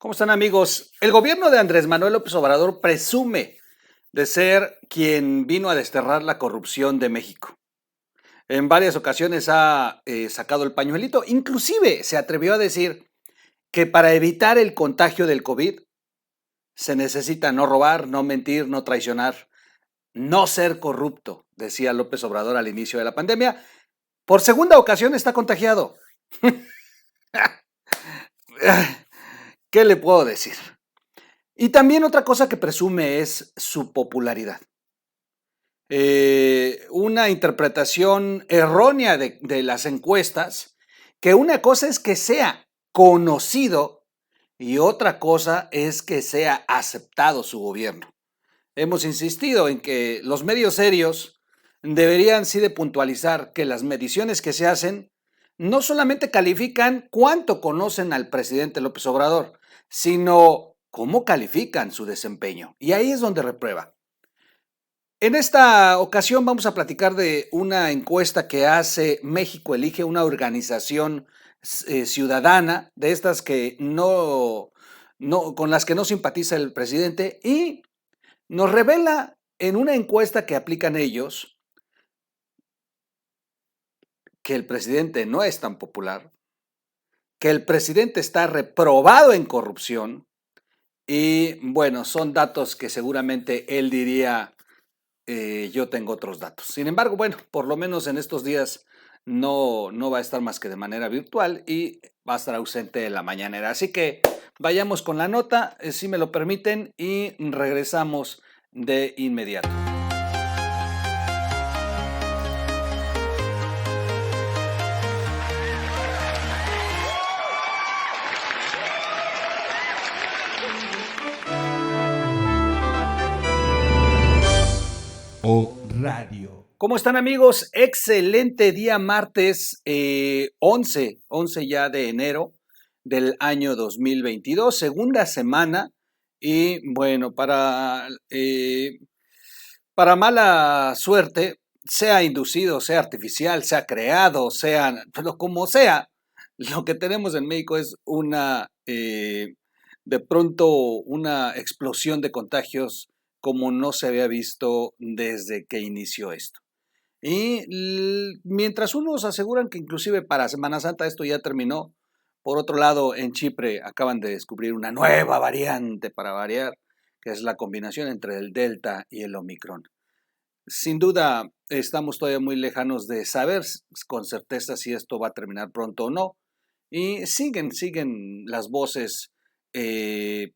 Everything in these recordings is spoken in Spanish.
¿Cómo están, amigos? El gobierno de Andrés Manuel López Obrador presume de ser quien vino a desterrar la corrupción de México. En varias ocasiones ha sacado el pañuelito, inclusive se atrevió a decir que para evitar el contagio del COVID se necesita no robar, no mentir, no traicionar, no ser corrupto, decía López Obrador al inicio de la pandemia. Por segunda ocasión está contagiado. ¿Qué le puedo decir? Y también otra cosa que presume es su popularidad. Una interpretación errónea de las encuestas, que una cosa es que sea conocido y otra cosa es que sea aceptado su gobierno. Hemos insistido en que los medios serios deberían sí de puntualizar que las mediciones que se hacen no solamente califican cuánto conocen al presidente López Obrador, sino cómo califican su desempeño. Y ahí es donde reprueba. En esta ocasión vamos a platicar de una encuesta que hace México Elige, una organización ciudadana, de estas que con las que no simpatiza el presidente, y nos revela en una encuesta que aplican ellos que el presidente no es tan popular, que el presidente está reprobado en corrupción y bueno, son datos que seguramente él diría, yo tengo otros datos. Sin embargo, bueno, por lo menos en estos días no va a estar más que de manera virtual y va a estar ausente de la mañanera. Así que vayamos con la nota, si me lo permiten, y regresamos de inmediato. Radio. ¿Cómo están, amigos? Excelente día martes 11 ya de enero del año 2022, segunda semana. Y bueno, para mala suerte, sea inducido, sea artificial, sea creado, pero como sea, lo que tenemos en México es de pronto, una explosión de contagios como no se había visto desde que inició esto. Y mientras unos aseguran que inclusive para Semana Santa esto ya terminó, por otro lado en Chipre acaban de descubrir una nueva variante para variar, que es la combinación entre el Delta y el Omicron. Sin duda estamos todavía muy lejanos de saber con certeza si esto va a terminar pronto o no. Y siguen las voces que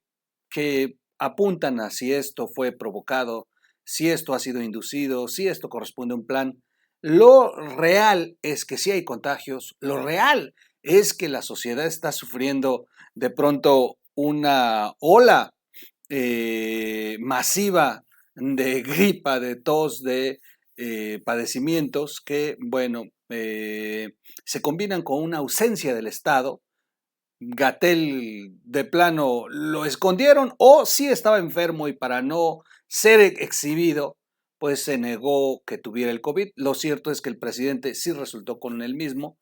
apuntan a si esto fue provocado, si esto ha sido inducido, si esto corresponde a un plan. Lo real es que sí hay contagios, lo real es que la sociedad está sufriendo de pronto una ola masiva de gripa, de tos, de padecimientos que, bueno, se combinan con una ausencia del Estado. Gatel de plano lo escondieron o sí estaba enfermo y para no ser exhibido, pues se negó que tuviera el COVID. Lo cierto es que el presidente sí resultó con el mismo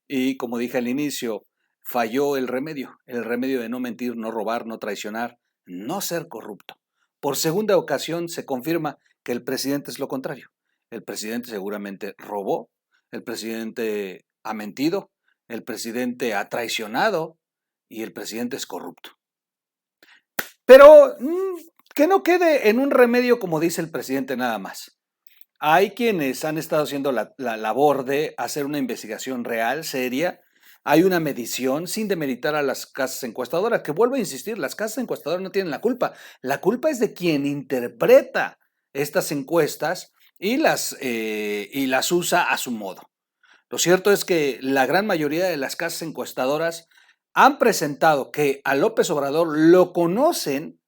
y, como dije al inicio, falló el remedio de no mentir, no robar, no traicionar, no ser corrupto. Por segunda ocasión se confirma que el presidente es lo contrario. El presidente seguramente robó, el presidente ha mentido, el presidente ha traicionado y el presidente es corrupto. Pero que no quede en un remedio como dice el presidente nada más. Hay quienes han estado haciendo la labor de hacer una investigación real, seria. Hay una medición sin demeritar a las casas encuestadoras, que vuelvo a insistir, las casas encuestadoras no tienen la culpa. La culpa es de quien interpreta estas encuestas y las usa a su modo. Lo cierto es que la gran mayoría de las casas encuestadoras han presentado que a López Obrador lo conocen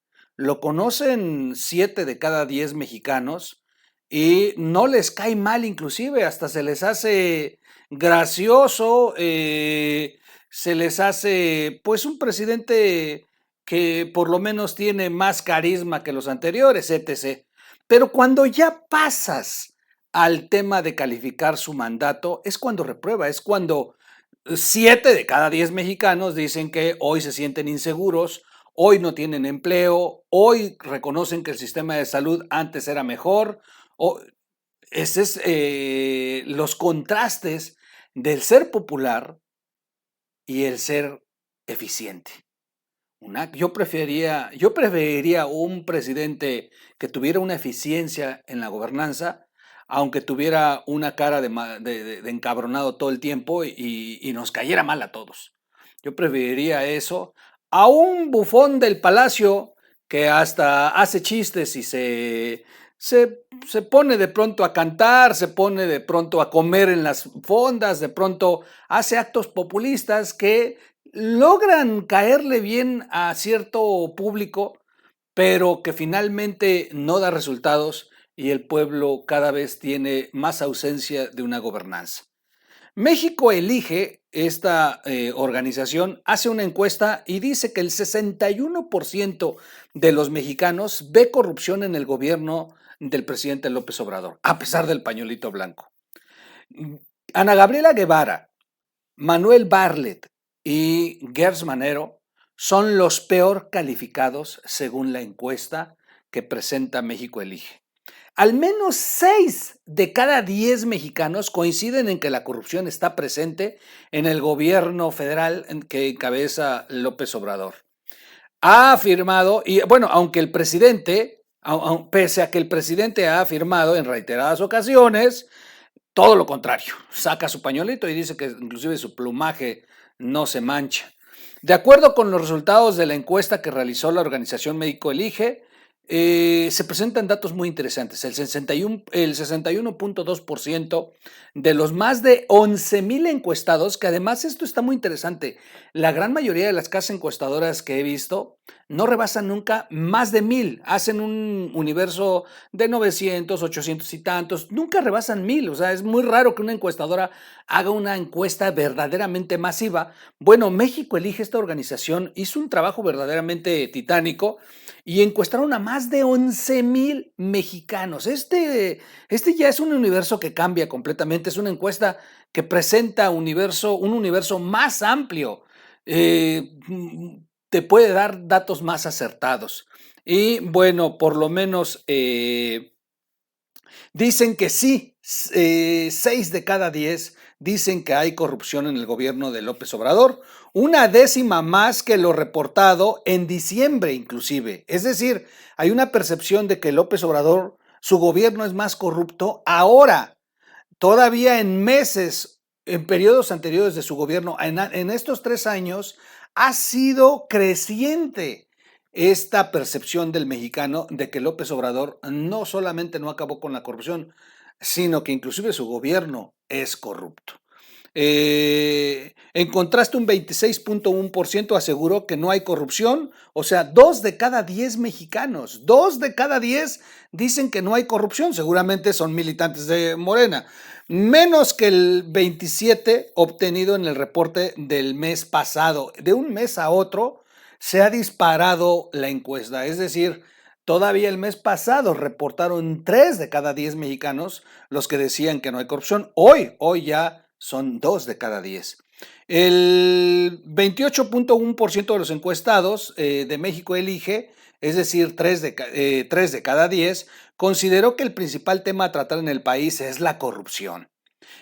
7 de cada 10 mexicanos y no les cae mal, inclusive hasta se les hace gracioso, se les hace pues un presidente que por lo menos tiene más carisma que los anteriores, etc. Pero cuando ya pasas al tema de calificar su mandato, es cuando reprueba, es cuando 7 de cada 10 mexicanos dicen que hoy se sienten inseguros, hoy no tienen empleo, hoy reconocen que el sistema de salud antes era mejor. O, ese es los contrastes del ser popular y el ser eficiente. Yo preferiría un presidente que tuviera una eficiencia en la gobernanza, aunque tuviera una cara de encabronado todo el tiempo y nos cayera mal a todos. Yo preferiría eso a un bufón del palacio que hasta hace chistes y se pone de pronto a cantar, se pone de pronto a comer en las fondas, de pronto hace actos populistas que logran caerle bien a cierto público, pero que finalmente no da resultados y el pueblo cada vez tiene más ausencia de una gobernanza. México Elige, esta organización, hace una encuesta y dice que el 61% de los mexicanos ve corrupción en el gobierno del presidente López Obrador, a pesar del pañuelito blanco. Ana Gabriela Guevara, Manuel Bartlett y Gers Manero son los peor calificados según la encuesta que presenta México Elige. Al menos 6 de cada 10 mexicanos coinciden en que la corrupción está presente en el gobierno federal que encabeza López Obrador. Ha afirmado, y bueno, aunque el presidente, pese a que el presidente ha afirmado en reiteradas ocasiones, todo lo contrario, saca su pañuelito y dice que inclusive su plumaje no se mancha. De acuerdo con los resultados de la encuesta que realizó la organización México Elige, se presentan datos muy interesantes. El 61.2% de los más de 11,000 encuestados, que además esto está muy interesante, la gran mayoría de las casas encuestadoras que he visto no rebasan nunca más de 1,000, hacen un universo de 900, 800 y tantos, nunca rebasan 1,000, o sea, es muy raro que una encuestadora haga una encuesta verdaderamente masiva. Bueno, México Elige, esta organización, hizo un trabajo verdaderamente titánico y encuestaron a más de 11,000 mexicanos. Este ya es un universo que cambia completamente, es una encuesta que presenta un universo más amplio. Te puede dar datos más acertados. Y bueno, por lo menos dicen que sí, 6 de cada 10 dicen que hay corrupción en el gobierno de López Obrador, una décima más que lo reportado en diciembre inclusive. Es decir, hay una percepción de que López Obrador, su gobierno es más corrupto ahora, todavía en meses, en periodos anteriores de su gobierno, en estos 3 años, ha sido creciente esta percepción del mexicano de que López Obrador no solamente no acabó con la corrupción, sino que inclusive su gobierno es corrupto. En contraste, un 26.1% aseguró que no hay corrupción, o sea, 2 de cada 10 mexicanos, 2 de cada 10 dicen que no hay corrupción, seguramente son militantes de Morena, menos que el 27 obtenido en el reporte del mes pasado. De un mes a otro se ha disparado la encuesta, es decir, todavía el mes pasado reportaron 3 de cada 10 mexicanos los que decían que no hay corrupción. Hoy ya son 2 de cada 10. El 28.1% de los encuestados de México Elige, es decir, 3 de cada 10, consideró que el principal tema a tratar en el país es la corrupción,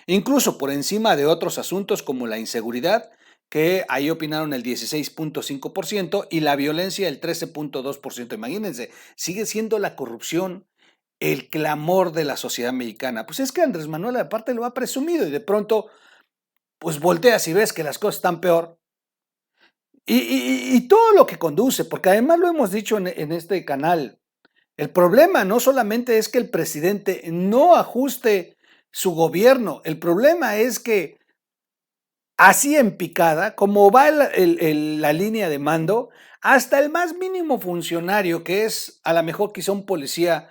incluso por encima de otros asuntos como la inseguridad, que ahí opinaron el 16.5%, y la violencia el 13.2%. Imagínense, sigue siendo la corrupción el clamor de la sociedad mexicana. Pues es que Andrés Manuel aparte lo ha presumido y de pronto pues volteas y ves que las cosas están peor. Y todo lo que conduce, porque además lo hemos dicho en este canal, el problema no solamente es que el presidente no ajuste su gobierno, el problema es que así en picada, como va la línea de mando, hasta el más mínimo funcionario, que es a lo mejor quizá un policía,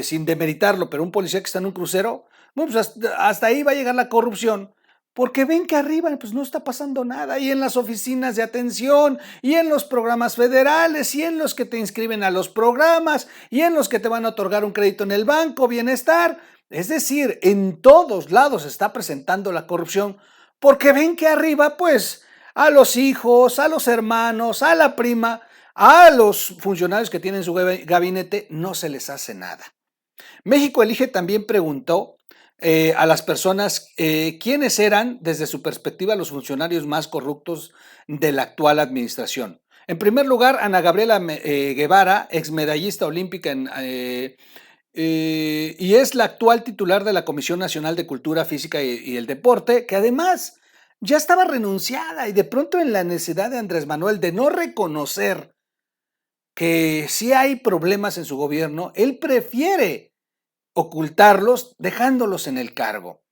sin demeritarlo, pero un policía que está en un crucero, bueno, pues hasta ahí va a llegar la corrupción, porque ven que arriba pues no está pasando nada, y en las oficinas de atención, y en los programas federales, y en los que te inscriben a los programas, y en los que te van a otorgar un crédito en el banco, bienestar, es decir, en todos lados está presentando la corrupción, porque ven que arriba, pues, a los hijos, a los hermanos, a la prima, A los funcionarios que tienen su gabinete no se les hace nada. México Elige también preguntó a las personas quiénes eran, desde su perspectiva, los funcionarios más corruptos de la actual administración. En primer lugar, Ana Gabriela Guevara, exmedallista olímpica y es la actual titular de la Comisión Nacional de Cultura Física y el Deporte, que además ya estaba renunciada y de pronto en la necesidad de Andrés Manuel de no reconocer que sí hay problemas en su gobierno, él prefiere ocultarlos dejándolos en el cargo.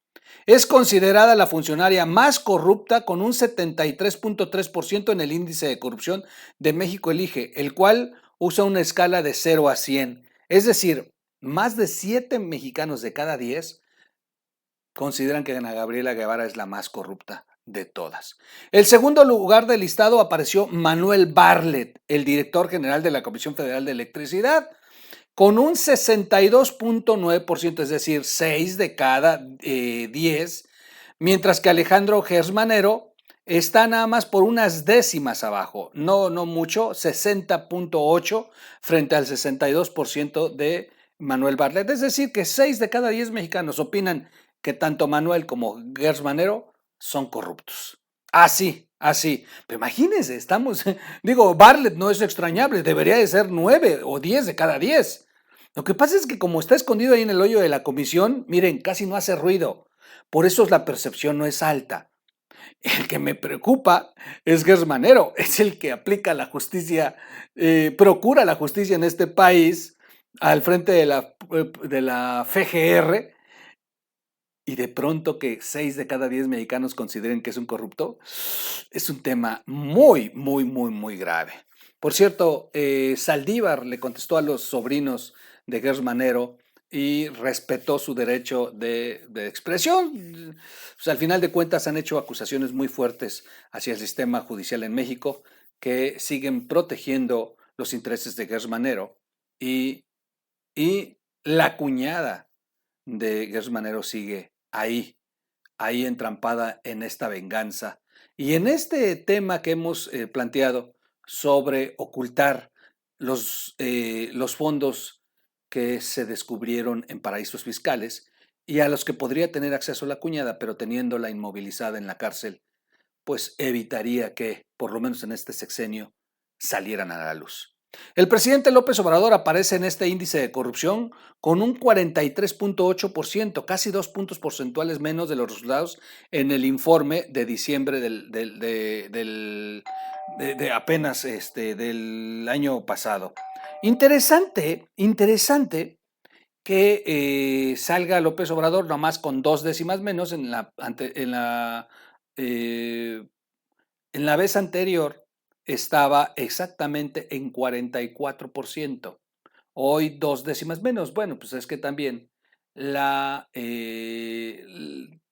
Es considerada la funcionaria más corrupta con un 73.3% en el índice de corrupción de México Elige, el cual usa una escala de 0 a 100. Es decir, más de 7 mexicanos de cada 10 consideran que Ana Gabriela Guevara es la más corrupta de todas. El segundo lugar del listado apareció Manuel Bartlett, el director general de la Comisión Federal de Electricidad, con un 62.9%, es decir, 6 de cada 10, mientras que Alejandro Gersmanero está nada más por unas décimas abajo, no mucho, 60.8 frente al 62% de Manuel Bartlett, es decir, que 6 de cada 10 mexicanos opinan que tanto Manuel como Gersmanero son corruptos. Así. Pero imagínense, Bartlett no es extrañable, debería de ser 9 o 10 de cada 10. Lo que pasa es que como está escondido ahí en el hoyo de la comisión, miren, casi no hace ruido. Por eso la percepción no es alta. El que me preocupa es Gersmanero, es el que aplica la justicia, procura la justicia en este país al frente de la FGR, y de pronto que 6 de cada 10 mexicanos consideren que es un corrupto, es un tema muy grave. Por cierto, Saldívar le contestó a los sobrinos de Gersmanero y respetó su derecho de expresión. Pues, al final de cuentas han hecho acusaciones muy fuertes hacia el sistema judicial en México que siguen protegiendo los intereses de Gersmanero y la cuñada de Gersmanero sigue ahí entrampada en esta venganza y en este tema que hemos planteado sobre ocultar los fondos que se descubrieron en paraísos fiscales y a los que podría tener acceso la cuñada, pero teniéndola inmovilizada en la cárcel, pues evitaría que, por lo menos en este sexenio, salieran a la luz. El presidente López Obrador aparece en este índice de corrupción con un 43.8%, casi 2 puntos porcentuales menos de los resultados en el informe de diciembre de apenas del año pasado. Interesante que salga López Obrador nomás con 2 décimas menos eh, en la vez anterior estaba exactamente en 44%. Hoy 2 décimas menos. Bueno, pues es que también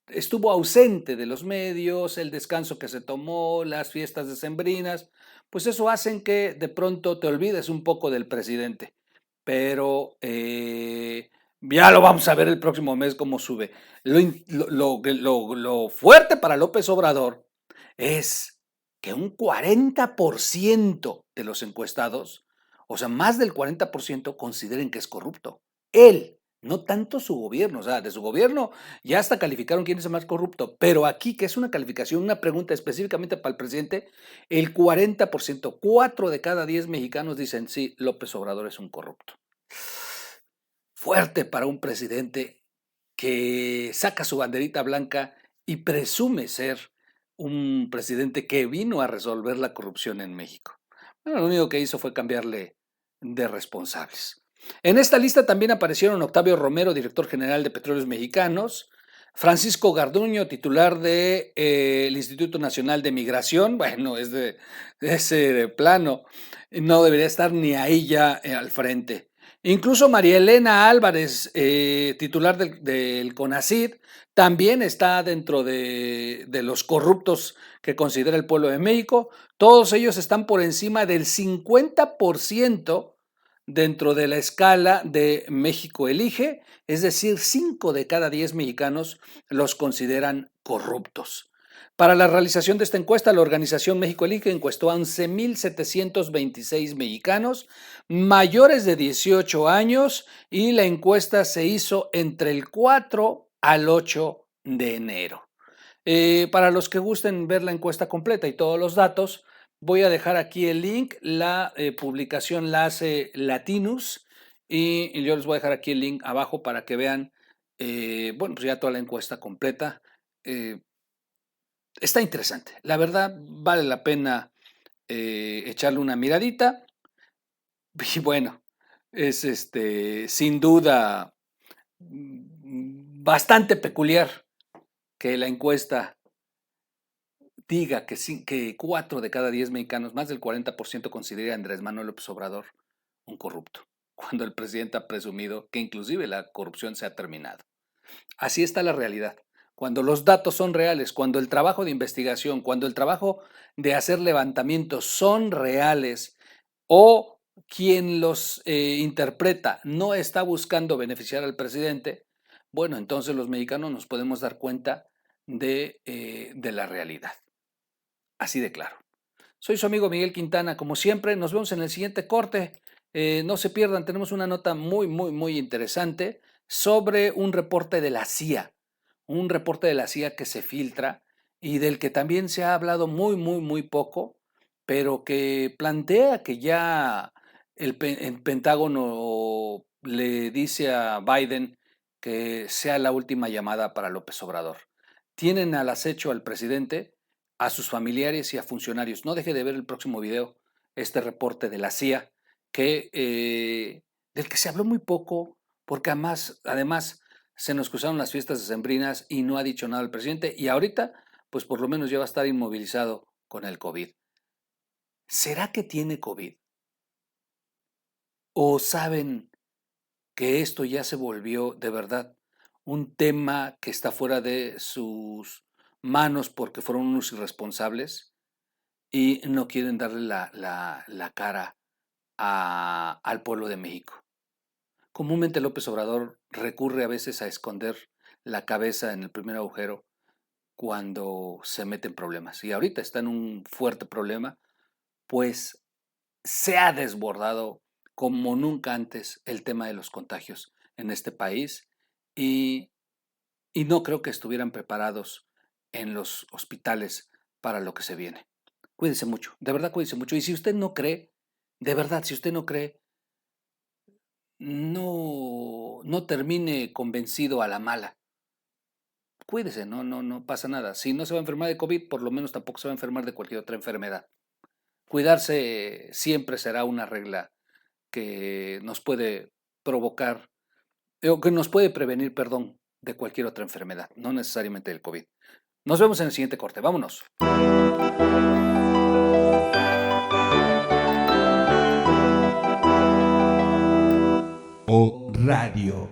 estuvo ausente de los medios, el descanso que se tomó, las fiestas decembrinas, pues eso hacen que de pronto te olvides un poco del presidente. Pero ya lo vamos a ver el próximo mes cómo sube. Lo fuerte para López Obrador es que un 40% de los encuestados, o sea, más del 40% consideren que es corrupto. Él, no tanto su gobierno, o sea, de su gobierno ya hasta calificaron quién es el más corrupto, pero aquí, que es una calificación, una pregunta específicamente para el presidente, el 40%, 4 de cada 10 mexicanos dicen sí, López Obrador es un corrupto. Fuerte para un presidente que saca su banderita blanca y presume ser un presidente que vino a resolver la corrupción en México. Bueno, lo único que hizo fue cambiarle de responsables. En esta lista también aparecieron Octavio Romero, director general de Petróleos Mexicanos, Francisco Garduño, titular del Instituto Nacional de Migración, bueno, es de ese plano, no debería estar ni ahí ya al frente. Incluso María Elena Álvarez, titular del CONACYT, también está dentro de los corruptos que considera el pueblo de México. Todos ellos están por encima del 50% dentro de la escala de México Elige, es decir, 5 de cada 10 mexicanos los consideran corruptos. Para la realización de esta encuesta, la organización México Elige encuestó a 11,726 mexicanos mayores de 18 años y la encuesta se hizo entre el 4 al 8 de enero. Para los que gusten ver la encuesta completa y todos los datos, voy a dejar aquí el link. La publicación la hace Latinus y yo les voy a dejar aquí el link abajo para que vean, bueno, pues ya toda la encuesta completa. Está interesante. La verdad, vale la pena echarle una miradita. Y bueno, es sin duda bastante peculiar que la encuesta diga que 4 de cada 10 mexicanos, más del 40%, considera a Andrés Manuel López Obrador un corrupto, cuando el presidente ha presumido que inclusive la corrupción se ha terminado. Así está la realidad. Cuando los datos son reales, cuando el trabajo de investigación, cuando el trabajo de hacer levantamientos son reales o quien los interpreta no está buscando beneficiar al presidente, bueno, entonces los mexicanos nos podemos dar cuenta de la realidad. Así de claro. Soy su amigo Miguel Quintana. Como siempre, nos vemos en el siguiente corte. No se pierdan, tenemos una nota muy interesante sobre un reporte de la CIA. Un reporte de la CIA que se filtra y del que también se ha hablado muy poco, pero que plantea que ya el Pentágono le dice a Biden que sea la última llamada para López Obrador. Tienen al acecho al presidente, a sus familiares y a funcionarios. No deje de ver el próximo video, este reporte de la CIA, del que se habló muy poco, porque además se nos cruzaron las fiestas decembrinas y no ha dicho nada el presidente, y ahorita, pues por lo menos ya va a estar inmovilizado con el COVID. ¿Será que tiene COVID? ¿O saben que esto ya se volvió de verdad un tema que está fuera de sus manos porque fueron unos irresponsables y no quieren darle la cara al pueblo de México? Comúnmente López Obrador recurre a veces a esconder la cabeza en el primer agujero cuando se mete en problemas. Y ahorita está en un fuerte problema, pues se ha desbordado como nunca antes el tema de los contagios en este país y no creo que estuvieran preparados en los hospitales para lo que se viene. Cuídense mucho, de verdad cuídense mucho. Y si usted no cree, de verdad, si usted no cree, no termine convencido a la mala. Cuídese, no pasa nada. Si no se va a enfermar de COVID, por lo menos tampoco se va a enfermar de cualquier otra enfermedad. Cuidarse siempre será una regla que nos puede provocar, o que nos puede prevenir, perdón, de cualquier otra enfermedad, no necesariamente del COVID. Nos vemos en el siguiente corte. Vámonos. O Radio.